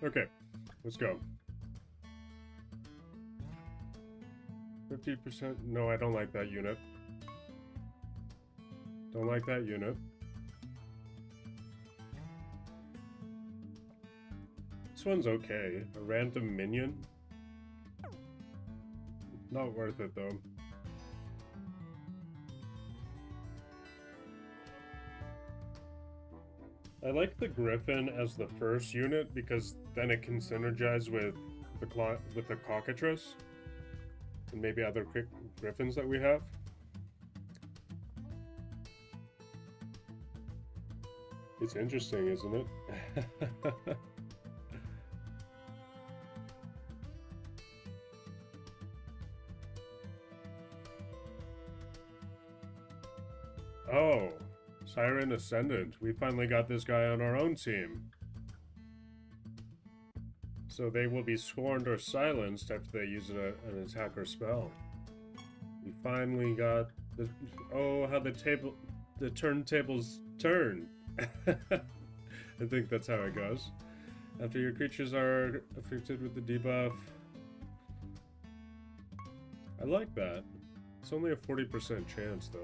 Okay, let's go. 50%. No, I don't like that unit. Don't like that unit. This one's okay. A random minion? Not worth it, though. I like the Griffin as the first unit because then it can synergize with the Cockatrice and maybe other Griffins that we have. It's interesting, isn't it? Oh, Siren Ascendant. We finally got this guy on our own team. So they will be scorned or silenced after they use an attack or spell. We finally got the... Oh, how the turntables turn. I think that's how it goes. After your creatures are afflicted with the debuff. I like that. It's only a 40% chance, though.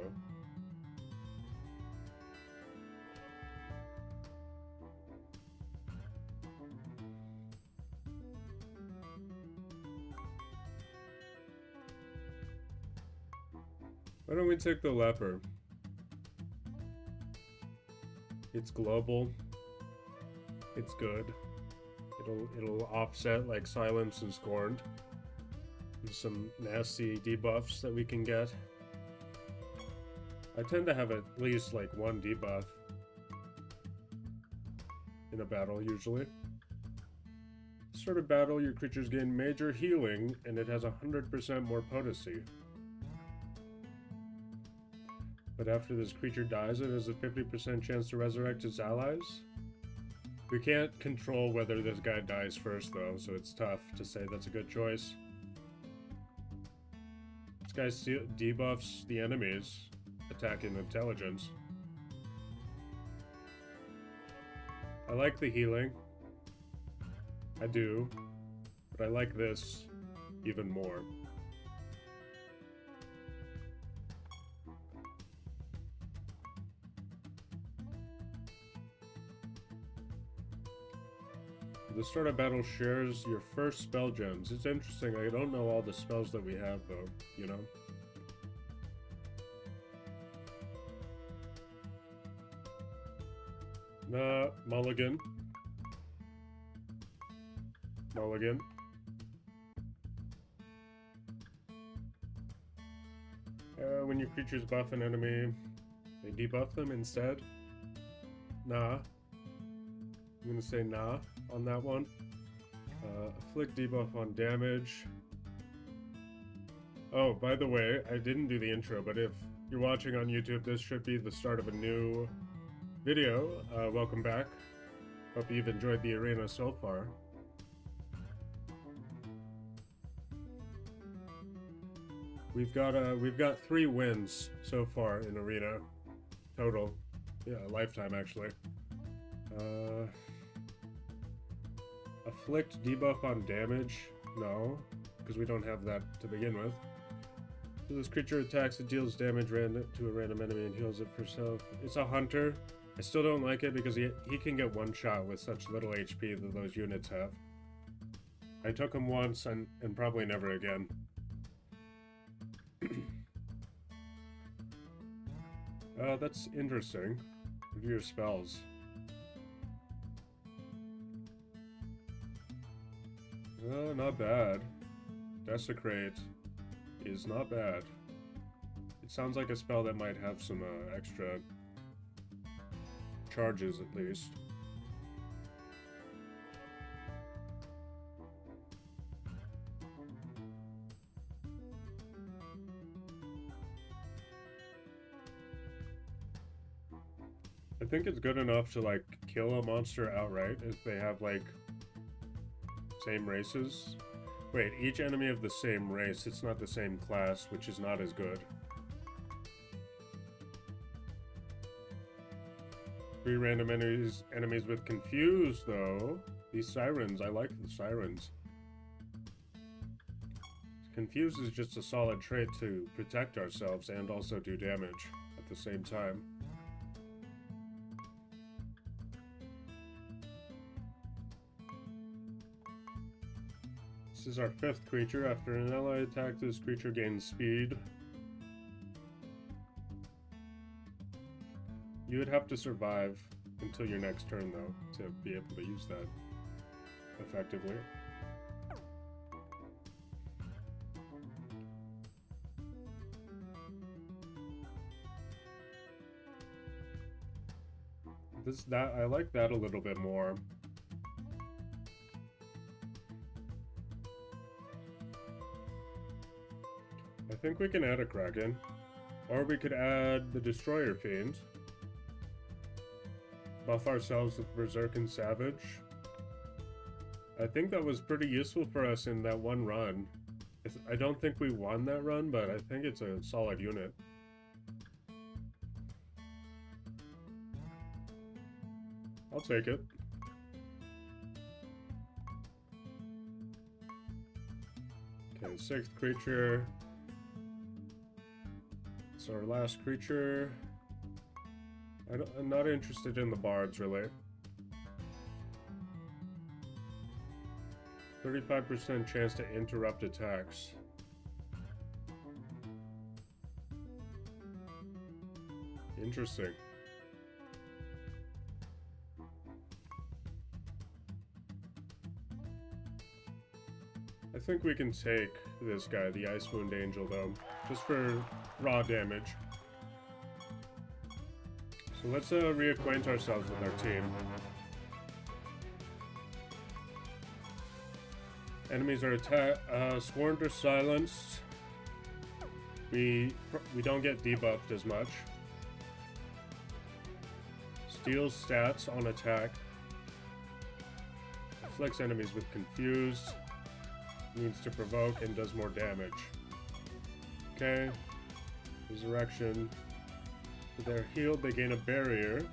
Why don't we take the leper? It's global. It's good. It'll offset like silence and scorned. There's some nasty debuffs that we can get. I tend to have at least like one debuff in a battle usually. Start a battle, your creatures gain major healing, and it has 100% more potency. But after this creature dies, it has a 50% chance to resurrect its allies. We can't control whether this guy dies first, though, so it's tough to say that's a good choice. This guy debuffs the enemies, attacking intelligence. I like the healing. I do. But I like this even more. The start of battle shares your first spell gems. It's interesting. I don't know all the spells that we have, though, you know? Mulligan. Mulligan. When your creatures buff an enemy, they debuff them instead. Nah. I'm gonna say nah on that one. Afflict debuff on damage. Oh, by the way, I didn't do the intro, but if you're watching on YouTube, this should be the start of a new video. Welcome back. Hope you've enjoyed the arena so far. We've got 3 wins so far in arena total. Yeah, a lifetime actually. Afflict debuff on damage? No, because we don't have that to begin with. So this creature attacks, it deals damage to a random enemy and heals it for self. It's a hunter. I still don't like it because he can get one shot with such little HP that those units have. I took him once and probably never again. That's interesting. Review your spells. Not bad. Desecrate is not bad. It sounds like a spell that might have some extra charges at least. I think it's good enough to like kill a monster outright if they have like same races. Wait, each enemy of the same race, it's not the same class, which is not as good. 3 random enemies with confuse though. These sirens, I like the sirens. Confuse is just a solid trait to protect ourselves and also do damage at the same time. This is our 5th creature. After an ally attack, this creature gains speed. You would have to survive until your next turn, though, to be able to use that effectively. I like that a little bit more. I think we can add a Kraken. Or we could add the Destroyer Fiend. Buff ourselves with Berserk and Savage. I think that was pretty useful for us in that one run. I don't think we won that run, but I think it's a solid unit. I'll take it. Okay, 6th creature. It's our last creature. I'm not interested in the bards, really. 35% chance to interrupt attacks. Interesting. I think we can take this guy, the Ice Wound Angel, though, just for raw damage. So let's reacquaint ourselves with our team. Enemies are scorned or silenced. We don't get debuffed as much. Steals stats on attack. Afflicts enemies with confused. Needs to provoke and does more damage. Okay. Resurrection. If they're healed, they gain a barrier.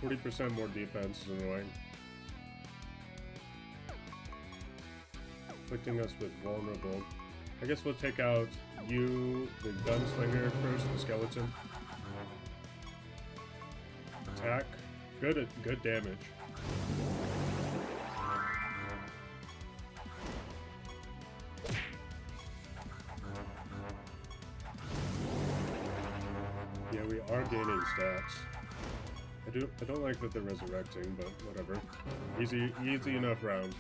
40% more defense is annoying. Afflicting us with vulnerable. I guess we'll take out you, the gunslinger first, the skeleton. Attack. Good damage. Yeah, we are gaining stats. I don't like that they're resurrecting, but whatever. Easy enough round.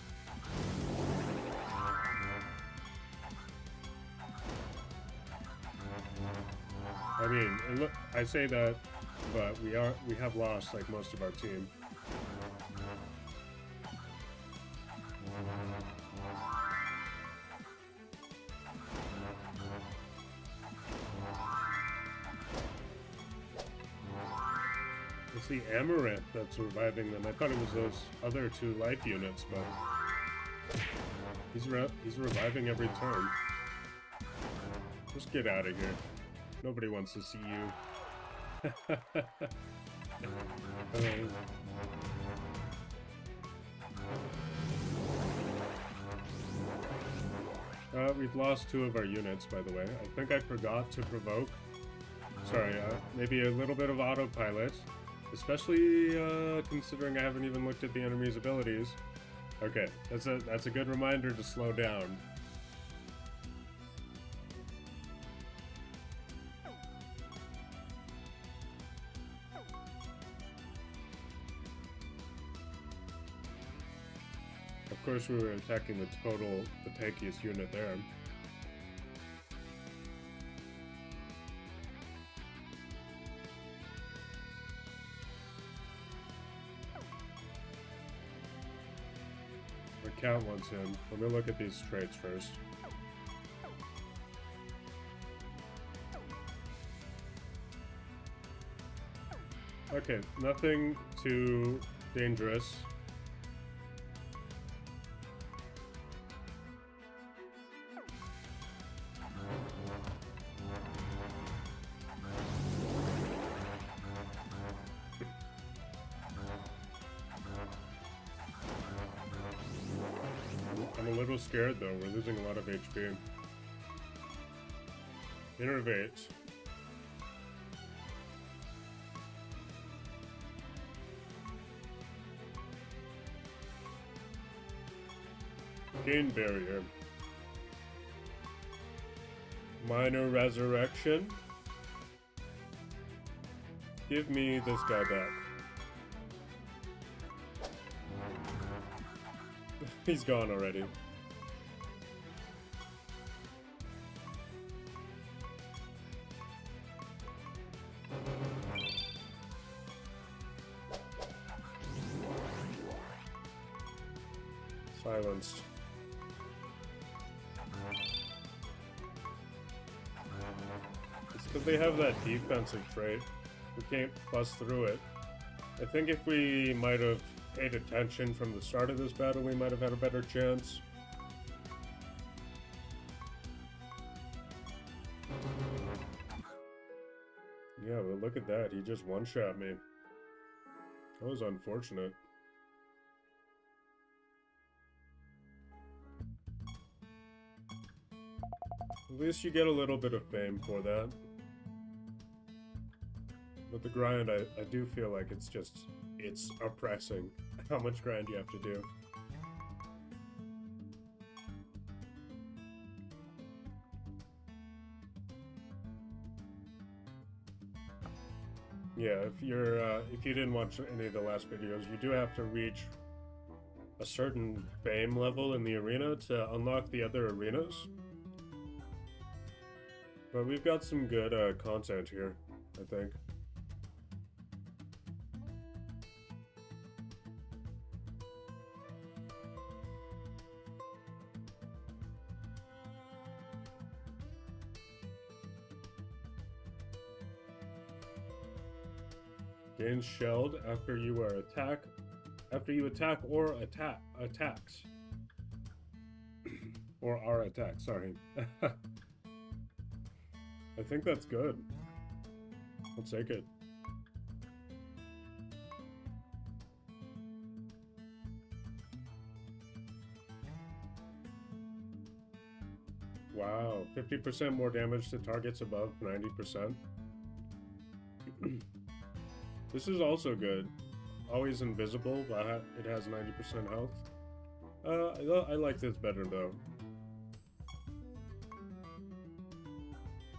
I mean, look, I say that, but we have lost like most of our team. It's the Amaranth that's reviving them. I thought it was those other 2 life units, but he's reviving every turn. Just get out of here. Nobody wants to see you. We've lost 2 of our units, by the way. I think I forgot to provoke. Sorry, maybe a little bit of autopilot. Especially considering I haven't even looked at the enemy's abilities. Okay, that's a good reminder to slow down. Of course, we were attacking the tankiest unit there. Count wants him. Let me look at these traits first. Okay, nothing too dangerous. I'm a little scared though, we're losing a lot of HP. Innervate. Gain barrier. Minor resurrection. Give me this guy back. He's gone already. Silenced. It's because they have that defensive trait. We can't bust through it. I think if we might have paid attention from the start of this battle, we might have had a better chance. Yeah, but look at that. He just one-shot me. That was unfortunate. At least you get a little bit of fame for that. But the grind, I do feel like it's oppressing how much grind you have to do. Yeah, if you didn't watch any of the last videos, you do have to reach a certain fame level in the arena to unlock the other arenas. But we've got some good content here, I think. Gain shelled after you attack or attacks. Or are attacked, sorry. I think that's good. I'll take it. Wow, 50% more damage to targets above 90%. This is also good. Always invisible, but it has 90% health. I like this better though.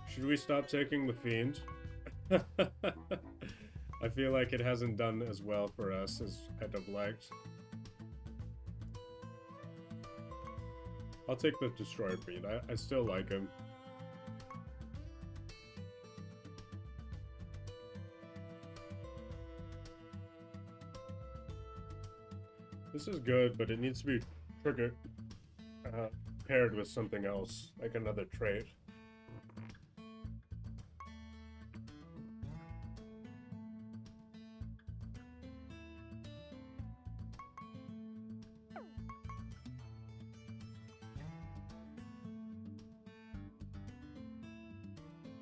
Should we stop taking the Fiend? I feel like it hasn't done as well for us as I'd have liked. I'll take the Destroyer Fiend. I still like him. This is good, but it needs to be paired with something else, like another trait.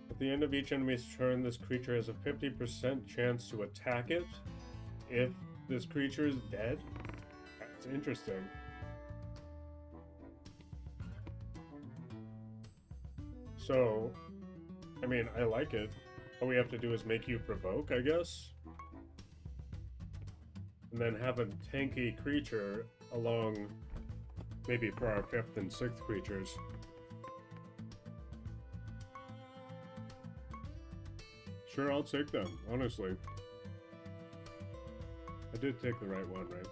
At the end of each enemy's turn, this creature has a 50% chance to attack it if this creature is dead. That's interesting. So, I mean, I like it. All we have to do is make you provoke, I guess. And then have a tanky creature along, maybe for our 5th and 6th creatures. Sure, I'll take them, honestly. I did take the right one, right?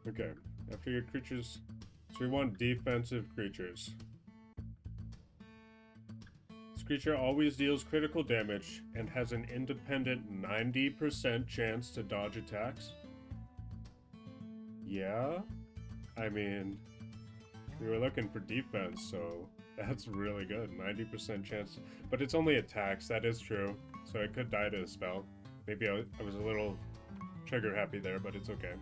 Okay, after your creatures... So we want defensive creatures. This creature always deals critical damage and has an independent 90% chance to dodge attacks. Yeah? I mean, we were looking for defense, so that's really good. 90% chance. But it's only attacks, that is true. So it could die to a spell. Maybe I was a little trigger happy there, but it's okay.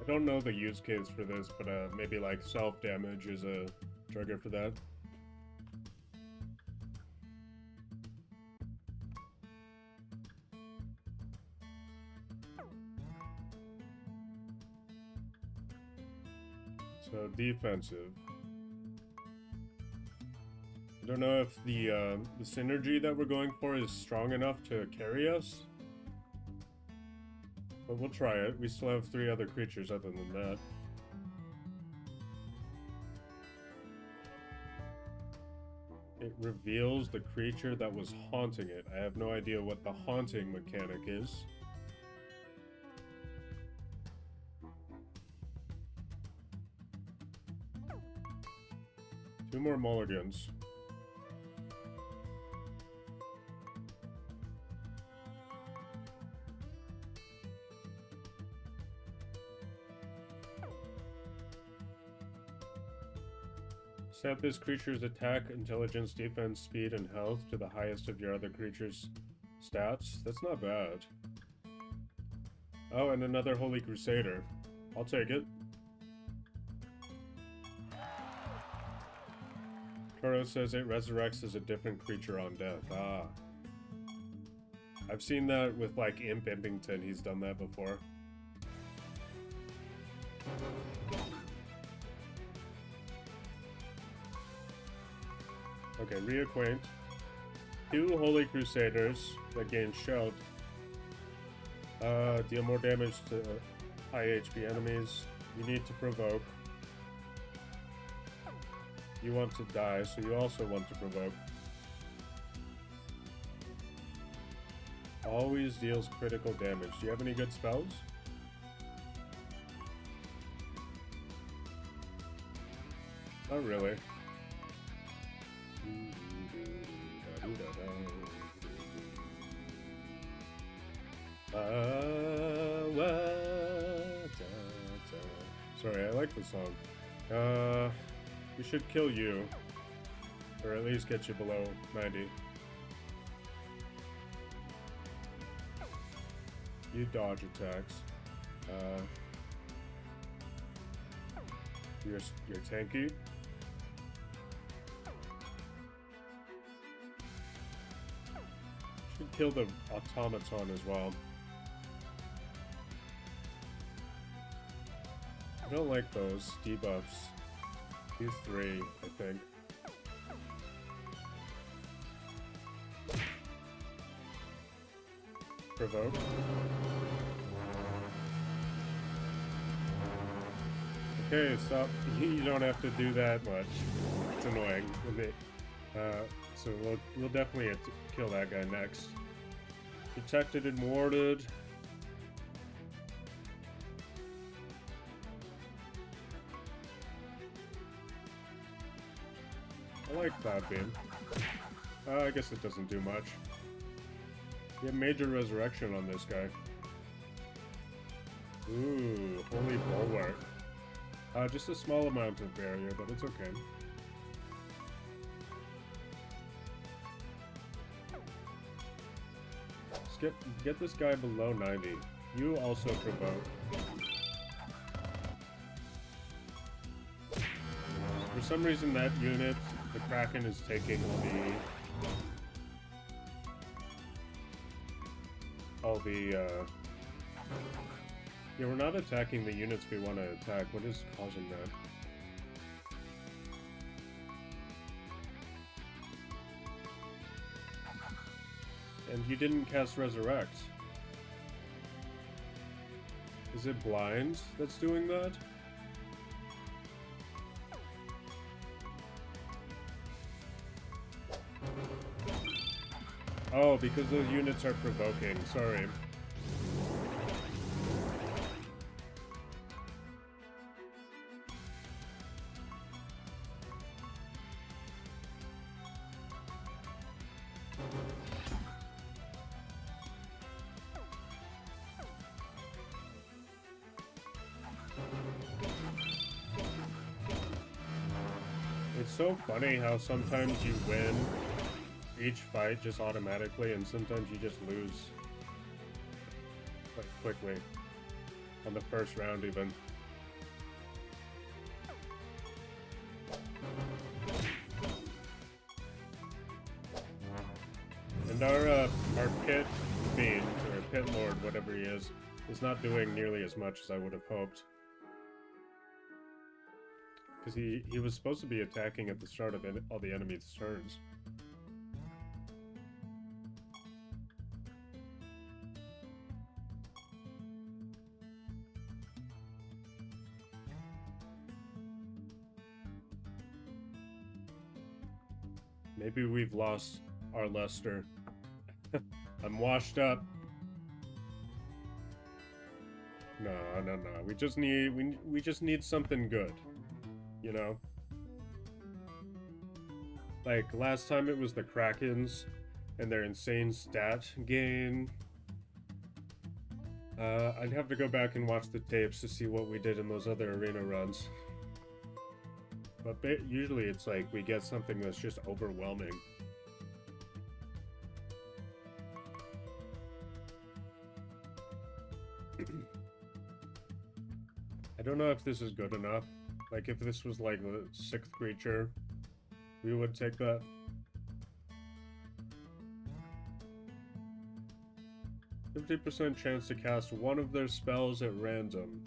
I don't know the use case for this, but maybe like self-damage is a trigger for that. So defensive. I don't know if the synergy that we're going for is strong enough to carry us. But we'll try it. We still have 3 other creatures other than that. It reveals the creature that was haunting it. I have no idea what the haunting mechanic is. Two more mulligans. Set this creature's attack, intelligence, defense, speed, and health to the highest of your other creature's stats. That's not bad. Oh, and another Holy Crusader. I'll take it. Toro says it resurrects as a different creature on death. Ah. I've seen that with, like, Imp Impington. He's done that before. Okay, reacquaint. 2 Holy Crusaders that gain Shout. Deal more damage to high HP enemies. You need to provoke. You want to die, so you also want to provoke. Always deals critical damage. Do you have any good spells? Not really. Sorry, I like the song. We should kill you. Or at least get you below 90. You dodge attacks. You're tanky. Should kill the automaton as well. I don't like those debuffs. These 3, I think. Provoke. Okay, stop. You don't have to do that much. It's annoying. So we'll definitely have to kill that guy next. Protected and warded. I like Cloud Beam. I guess it doesn't do much. You have major resurrection on this guy. Ooh, Holy Bulwark. Just a small amount of barrier, but it's okay. Get this guy below 90. You also provoke. For some reason that unit, the Kraken, is taking all the yeah, we're not attacking the units we want to attack. What is causing that? And you didn't cast Resurrect. Is it Blind that's doing that? Oh, because those units are provoking. Sorry. It's so funny how sometimes you win each fight just automatically, and sometimes you just lose quite quickly on the first round even. he is. He's not doing nearly as much as I would have hoped. Because he was supposed to be attacking at the start of all the enemies' turns. Maybe we've lost our luster. I'm washed up. No. We just need something good. You know? Like, last time it was the Krakens and their insane stat gain. I'd have to go back and watch the tapes to see what we did in those other arena runs. But usually it's like we get something that's just overwhelming. I don't know if this is good enough. Like, if this was like the 6th creature, we would take that. %50 chance to cast one of their spells at random.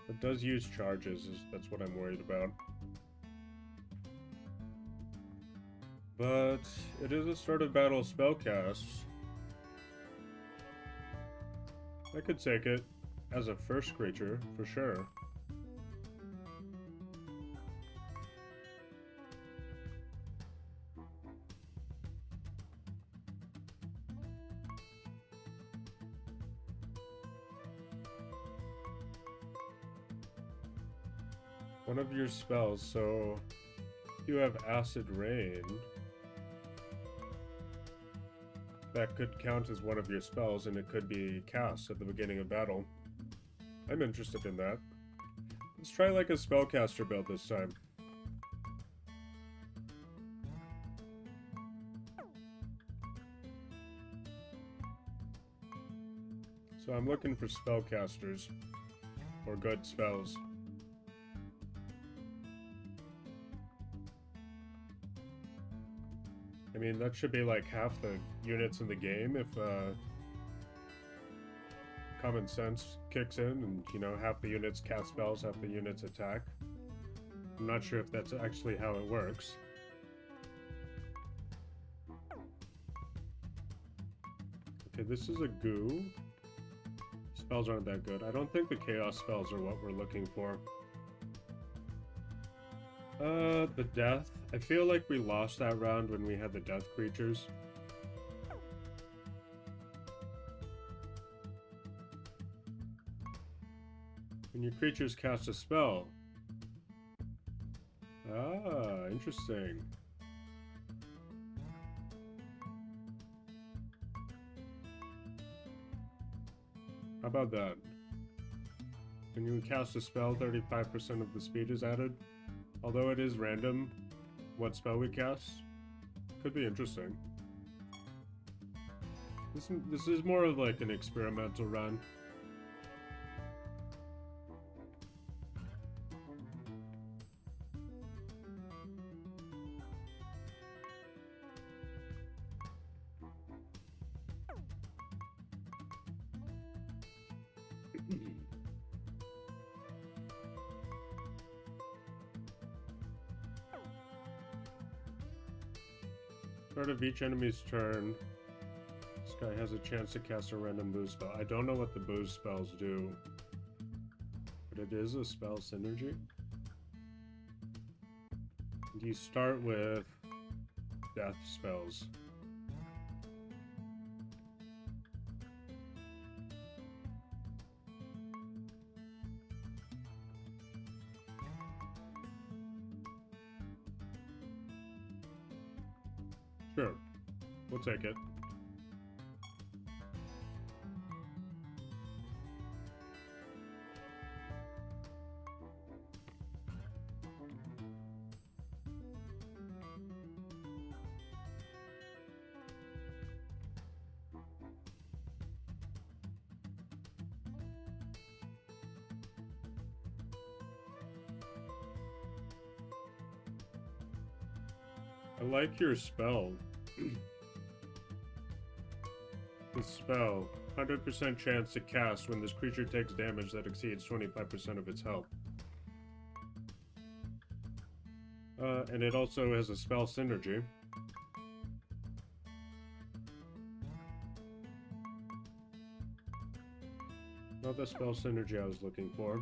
It does use charges, that's what I'm worried about. But it is a start of battle spellcast. I could take it as a first creature, for sure. One of your spells, so you have Acid Rain. That could count as one of your spells, and it could be cast at the beginning of battle. I'm interested in that. Let's try like a spellcaster build this time. So I'm looking for spellcasters, or good spells. I mean, that should be like half the units in the game if common sense kicks in and, you know, half the units cast spells, half the units attack. I'm not sure if that's actually how it works. Okay, this is a goo. Spells aren't that good. I don't think the chaos spells are what we're looking for. The death. I feel like we lost that round when we had the death creatures. When your creatures cast a spell. Ah, interesting. How about that? When you cast a spell, 35% of the speed is added. Although it is random what spell we cast. Could be interesting. This is more of like an experimental run. Start of each enemy's turn, this guy has a chance to cast a random boost spell. I don't know what the boost spells do, but it is a spell synergy. And you start with death spells. Sure, we'll take it. I like your spell. The spell. 100% chance to cast when this creature takes damage that exceeds 25% of its health. And it also has a spell synergy. Not the spell synergy I was looking for.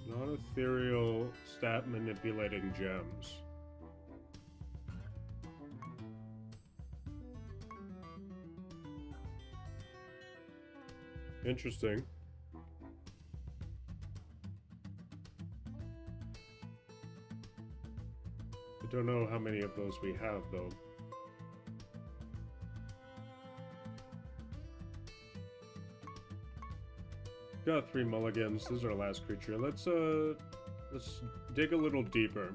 Non-ethereal stat manipulating gems. Interesting. I don't know how many of those we have, though. Got 3 mulligans. This is our last creature. Let's dig a little deeper.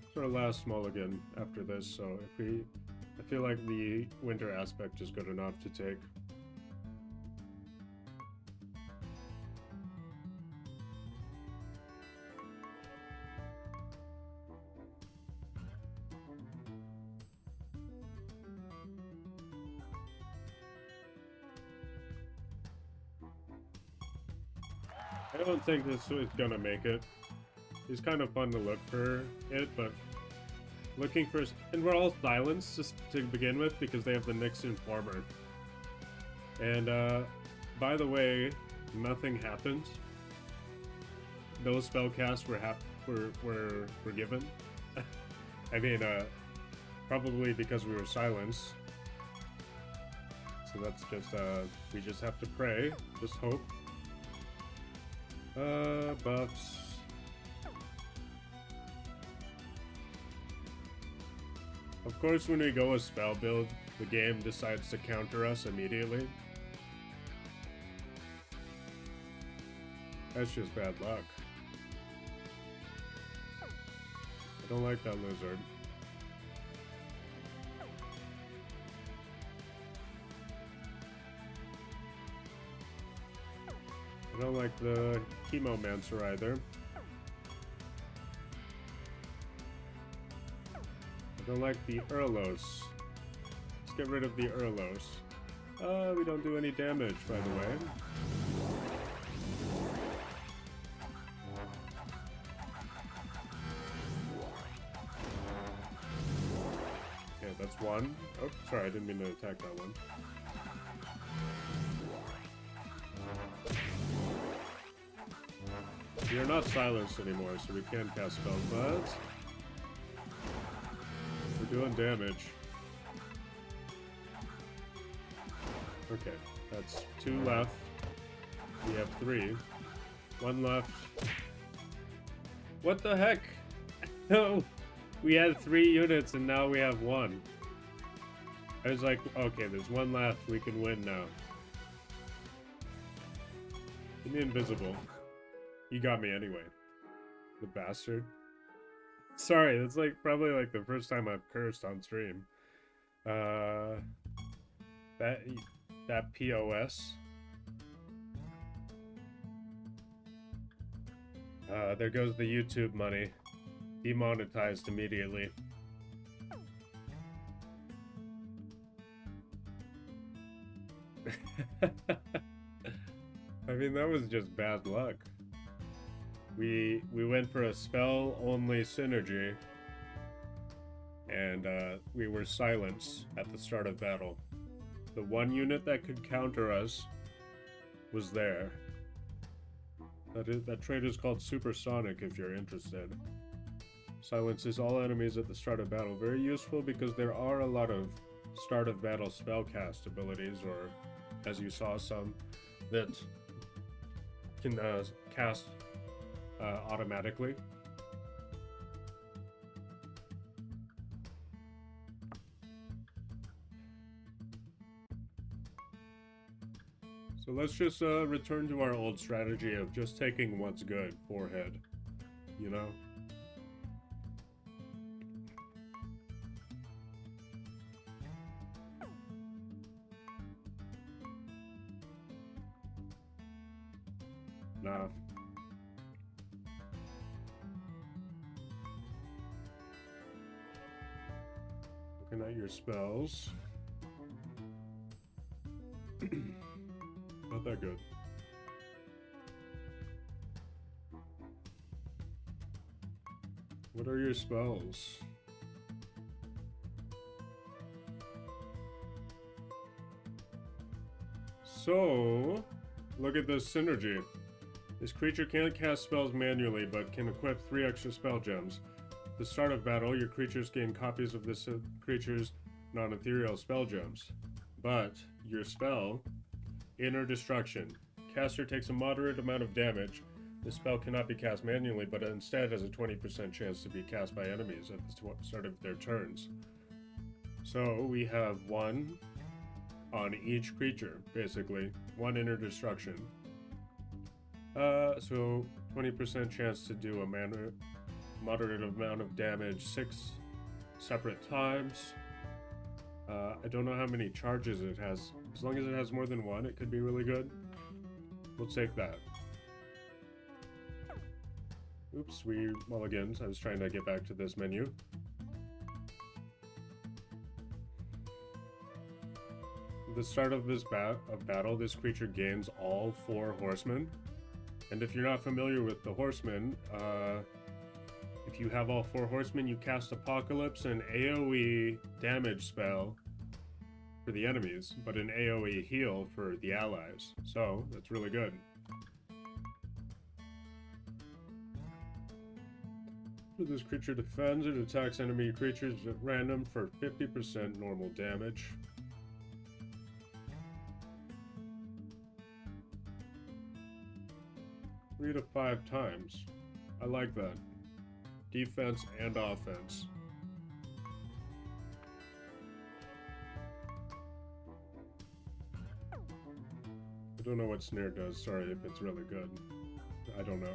It's our last mulligan after this, so I feel like the winter aspect is good enough to take. I don't think this is gonna make it. It's kind of fun to look for it, but looking for... And we're all silenced just to begin with because they have the Nyx Informer. And by the way, nothing happens. Those spellcasts were given. I mean, probably because we were silenced. So that's just, we just have to pray, just hope. Buffs. Of course, when we go a spell build, the game decides to counter us immediately. That's just bad luck. I don't like that lizard. I don't like the Chemomancer either. I don't like the Urlos. Let's get rid of the Urlos. We don't do any damage, by the way. Okay, that's one. Oh, sorry, I didn't mean to attack that one. We are not silenced anymore, so we can cast spells, but we're doing damage. Okay, that's 2 left. We have 3. 1 left. What the heck? No! We had 3 units and now we have 1. I was like, okay, there's 1 left. We can win now. Give me invisible. You got me anyway. The bastard. Sorry, that's like probably like the first time I've cursed on stream. That POS. There goes the YouTube money. Demonetized immediately. I mean, that was just bad luck. We went for a spell-only synergy, and we were silenced at the start of battle. The one unit that could counter us was there. That trait is called Supersonic if you're interested. Silences all enemies at the start of battle. Very useful because there are a lot of start of battle spellcast abilities, or as you saw, some that can cast automatically. So let's just return to our old strategy of just taking what's good, forehead, you know? Nah. Looking at your spells. Not that good. What are your spells? So, look at this synergy. This creature can't cast spells manually, but can equip 3 extra spell gems. At the start of battle, your creatures gain copies of this creature's non-ethereal spell gems. But your spell, Inner Destruction. Caster takes a moderate amount of damage. This spell cannot be cast manually, but instead has a 20% chance to be cast by enemies at the start of their turns. So we have 1 on each creature, basically. 1 Inner Destruction. So 20% chance to do a moderate amount of damage 6 separate times. I don't know how many charges it has. As long as it has more than 1, it could be really good. We'll take that. Oops, we mulligans. I was trying to get back to this menu. At the start of this battle, this creature gains all 4 horsemen. And if you're not familiar with the horsemen, if you have all 4 horsemen, you cast Apocalypse, an AoE damage spell for the enemies, but an AoE heal for the allies. So, that's really good. This creature defends, it attacks enemy creatures at random for 50% normal damage. Three to 5 times. I like that. Defense and offense. I don't know what Snare does, sorry if it's really good. I don't know.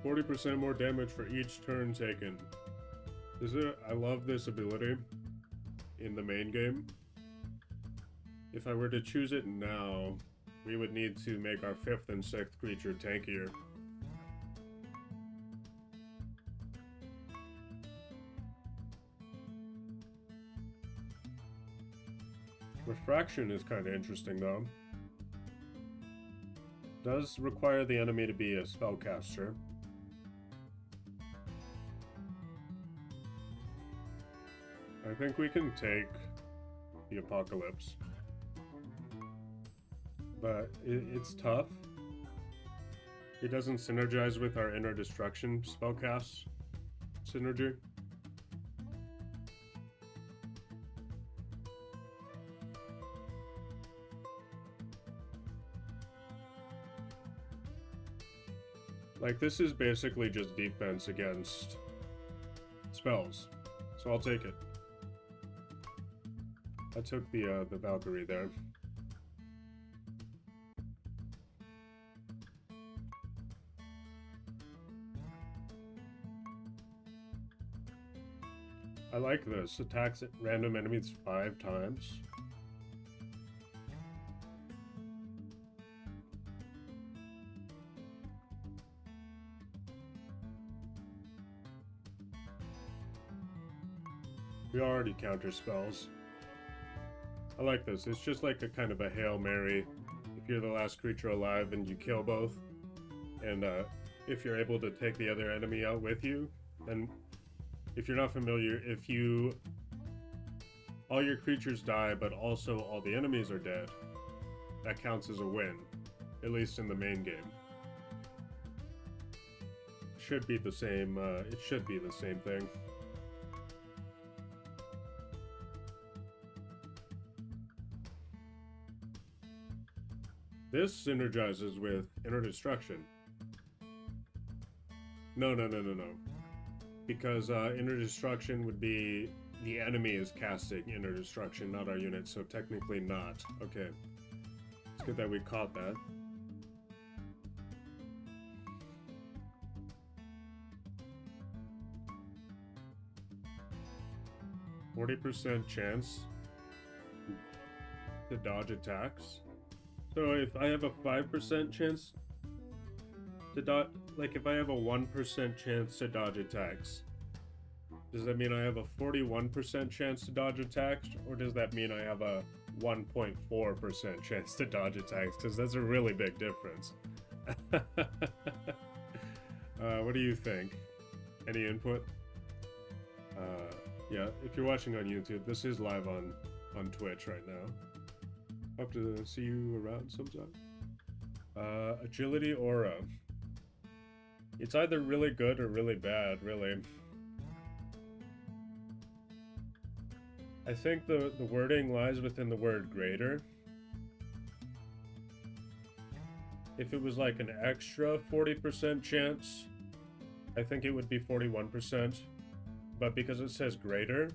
%40 more damage for each turn taken. I love this ability in the main game. If I were to choose it now, we would need to make our 5th and 6th creature tankier. Refraction is kind of interesting though. Does require the enemy to be a spellcaster. I think we can take the Apocalypse. But it's tough. It doesn't synergize with our Inner Destruction spellcast synergy. Like, this is basically just defense against spells. So I'll take it. I took the Valkyrie there. I like this. Attacks at random enemies 5 times. We already counter spells. I like this. It's just like a kind of a Hail Mary. If you're the last creature alive and you kill both, and if you're able to take the other enemy out with you, then if you're not familiar, if all your creatures die, but also all the enemies are dead, that counts as a win, at least in the main game. Should be the same. It should be the same thing. This synergizes with Inner Destruction. No. Because Inner Destruction would be the enemy is casting Inner Destruction, not our unit, so technically not. Okay. It's good that we caught that. %40 chance to dodge attacks. So if I have a 5% chance to dodge, like if I have a 1% chance to dodge attacks, does that mean I have a 41% chance to dodge attacks, or does that mean I have a 1.4% chance to dodge attacks? Because that's a really big difference. What do you think? Any input? Yeah, if you're watching on YouTube, this is live on Twitch right now. Hope to see you around sometime. Agility aura. It's either really good or really bad, really. I think the wording lies within the word greater. If it was like an extra 40% chance, I think it would be 41%. But because it says greater,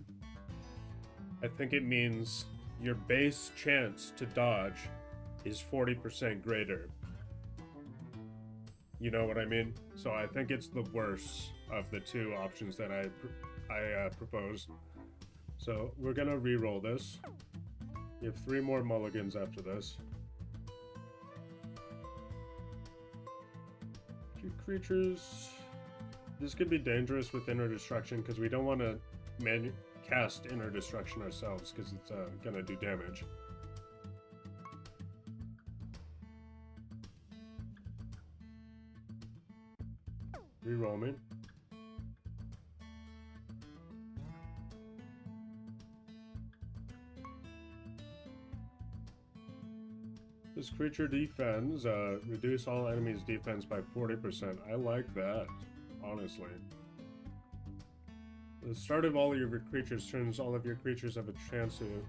I think it means your base chance to dodge is 40% greater. You know what I mean? So I think it's the worst of the two options that I propose. So we're gonna re-roll this. You have 3 more mulligans after this. Two creatures. This could be dangerous with Inner Destruction because we don't want to cast Inner Destruction ourselves because it's gonna do damage. Reroll me. This creature defends, reduce all enemies' defense by 40%. I like that, honestly. The start of all of your creatures turns all of your creatures have a chance to...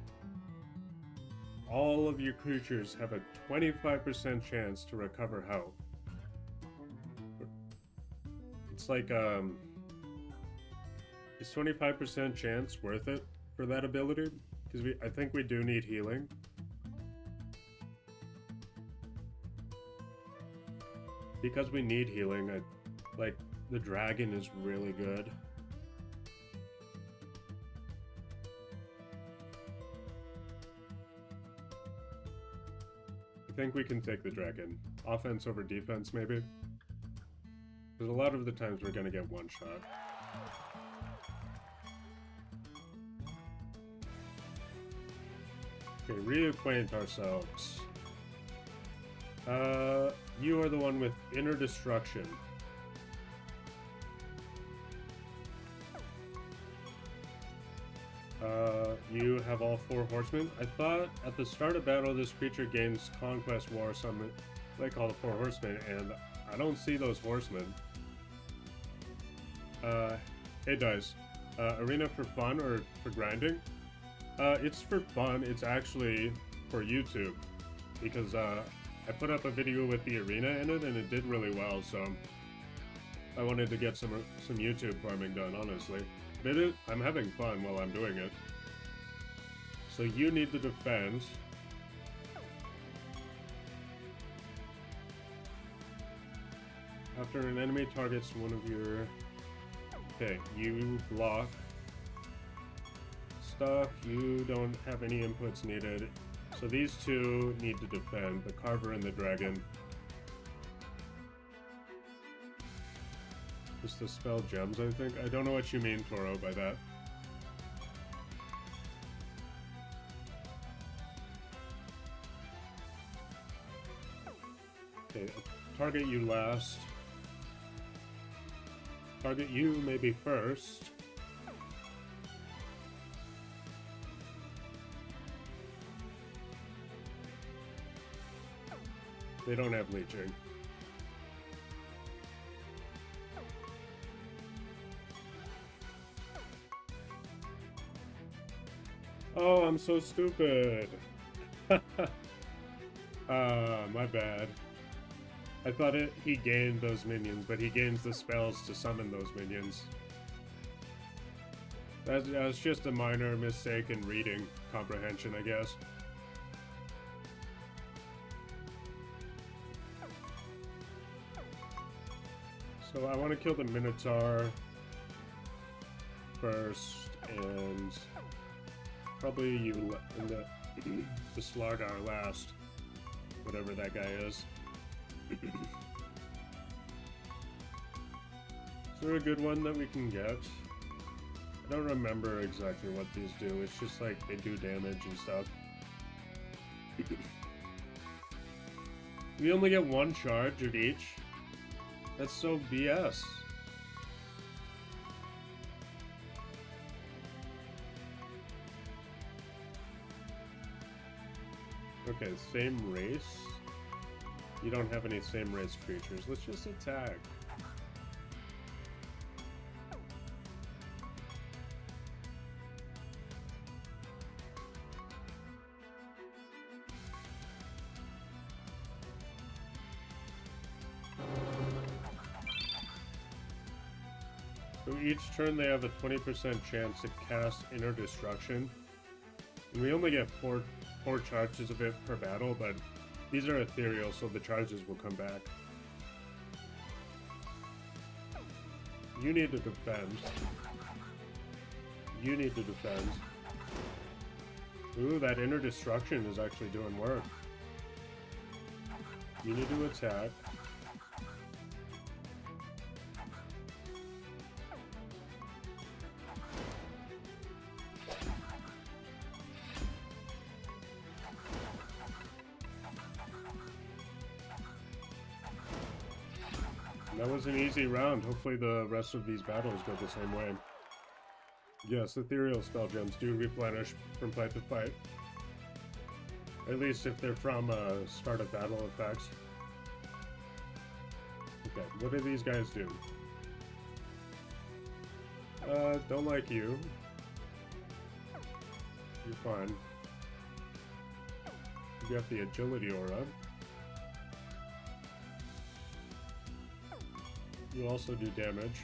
All of your creatures have a 25% chance to recover health. It's like, is 25% chance worth it for that ability? Because I think we do need healing. Because we need healing, like, the dragon is really good. I think we can take the dragon. Offense over defense, maybe? Because a lot of the times we're gonna get one shot. Okay, reacquaint ourselves. You are the one with Inner Destruction. You have all 4 horsemen. I thought at the start of battle this creature gains Conquest War summon, like all the 4 horsemen, and I don't see those horsemen. Hey Dice, arena for fun or for grinding? It's for fun. It's actually for YouTube, because I put up a video with the arena in it and it did really well, so I wanted to get some YouTube farming done, honestly. But I'm having fun while I'm doing it. So you need to defend. After an enemy targets one of your... Okay, you block stuff. You don't have any inputs needed. So these two need to defend, the Carver and the Dragon. Just the spell gems, I think. I don't know what you mean, Toro, by that. Okay, target you last. Target you maybe first. They don't have leeching. Oh, I'm so stupid. My bad. I thought he gained those minions, but he gains the spells to summon those minions. That's just a minor mistake in reading comprehension, I guess. So I want to kill the Minotaur first, and probably you and the Slardar last, whatever that guy is. Is there a good one that we can get? I don't remember exactly what these do. It's just like they do damage and stuff. We only get one charge of each. That's so BS. Okay, same race. You don't have any same race creatures. Let's just attack. So each turn they have a 20% chance to cast Inner Destruction. And we only get four charges of it per battle, but these are ethereal, so the charges will come back. You need to defend. You need to defend. Ooh, that Inner Destruction is actually doing work. You need to attack. That was an easy round. Hopefully the rest of these battles go the same way. Yes, ethereal spell gems do replenish from fight to fight. At least if they're from start of battle effects. Okay, what do these guys do? Don't like you. You're fine. You got the agility aura. You also do damage.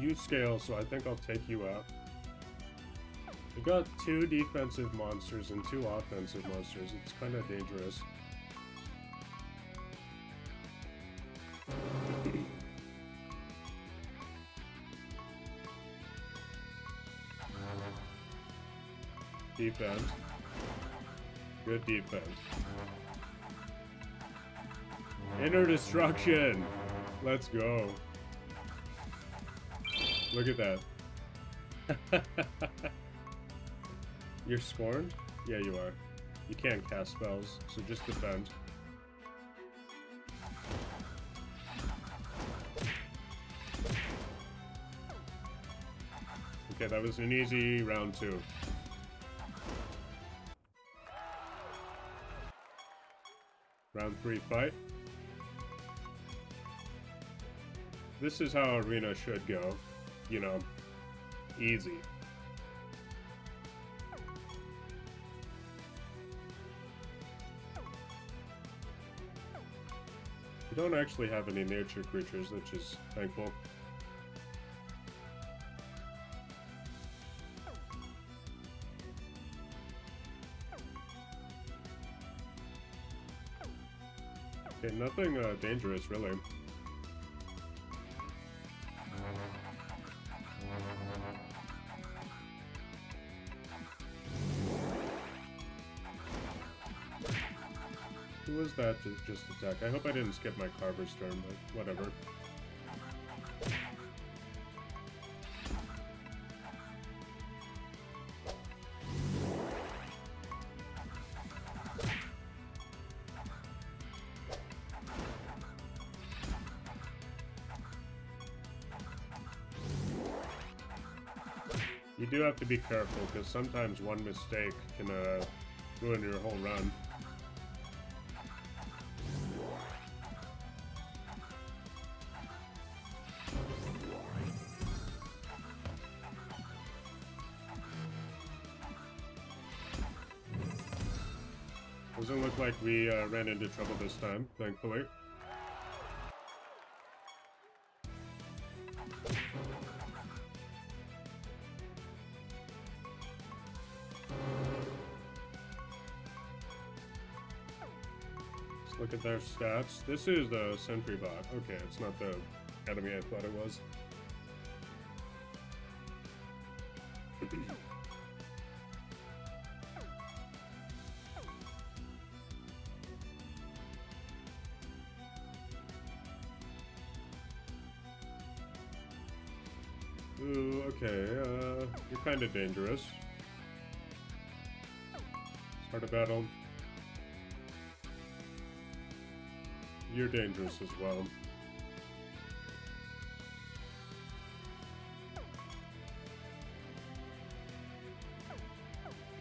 You scale, so I think I'll take you out. We got 2 defensive monsters and 2 offensive monsters. It's kind of dangerous. Defense. Good defense. Inner Destruction! Let's go. Look at that. You're scorned? Yeah, you are. You can't cast spells, so just defend. Okay, that was an easy round 2. Round 3 fight. This is how Arena should go. You know, easy. We don't actually have any nature creatures, which is thankful. Okay, nothing dangerous, really. Who was that just attack? I hope I didn't skip my Carver's turn, but whatever. You do have to be careful, because sometimes one mistake can ruin your whole run. Doesn't look like we ran into trouble this time, thankfully. Let's look at their stats. This is the sentry bot. Okay, it's not the enemy I thought it was. Ooh, okay, you're kind of dangerous. Start a battle. You're dangerous as well.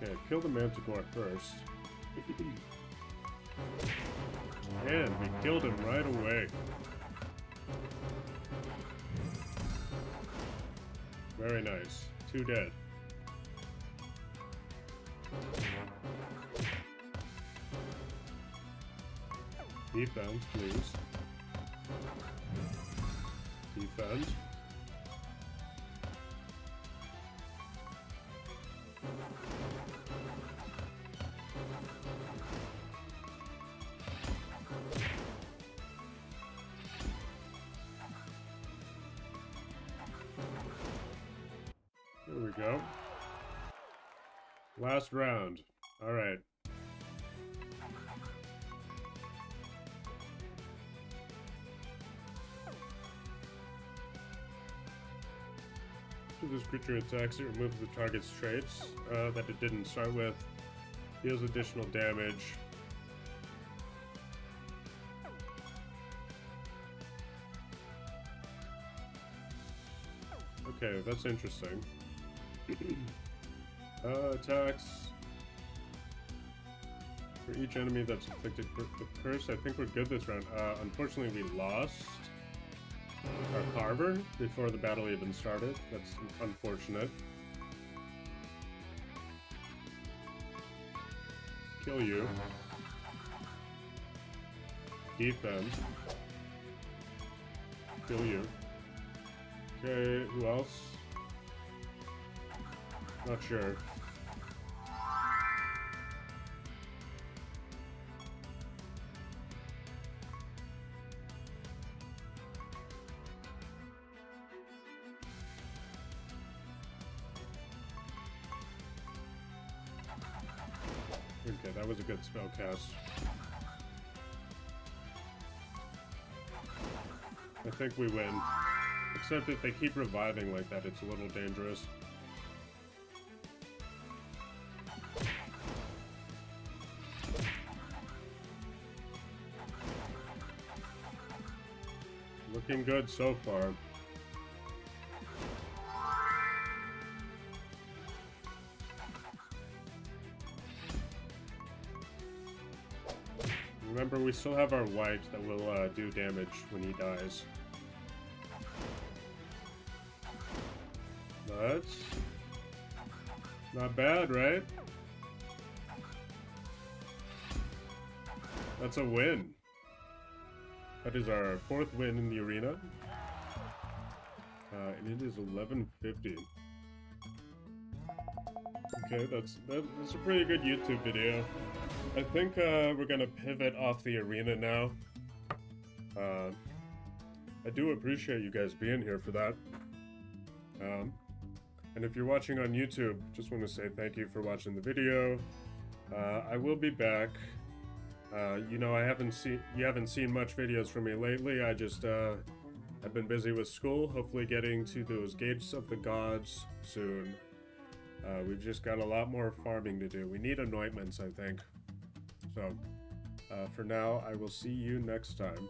Okay, kill the Manticore first. And we killed him right away. Very nice. 2 dead. Defense, please. Defense. There we go. Last round. All right. This creature attacks, it removes the target's traits that it didn't start with. Deals additional damage. Okay, that's interesting. Attacks. For each enemy that's inflicted with curse, I think we're good this round. Unfortunately, we lost our Carver before the battle even started. That's unfortunate. Kill you. Defense. Kill you. Okay, who else? Not sure. Okay, that was a good spell cast. I think we win. Except if they keep reviving like that, it's a little dangerous. Looking good so far. Remember, we still have our white that will do damage when he dies. That's not bad, right? That's a win. That is our 4th win in the arena. And it is 11:50. Okay, that's a pretty good YouTube video. I think we're gonna pivot off the arena now. I do appreciate you guys being here for that. And if you're watching on YouTube, just want to say thank you for watching the video. I will be back. You know, you haven't seen much videos from me lately. I've been busy with school, hopefully getting to those Gates of the Gods soon. We've just got a lot more farming to do. We need anointments, I think. So, for now, I will see you next time.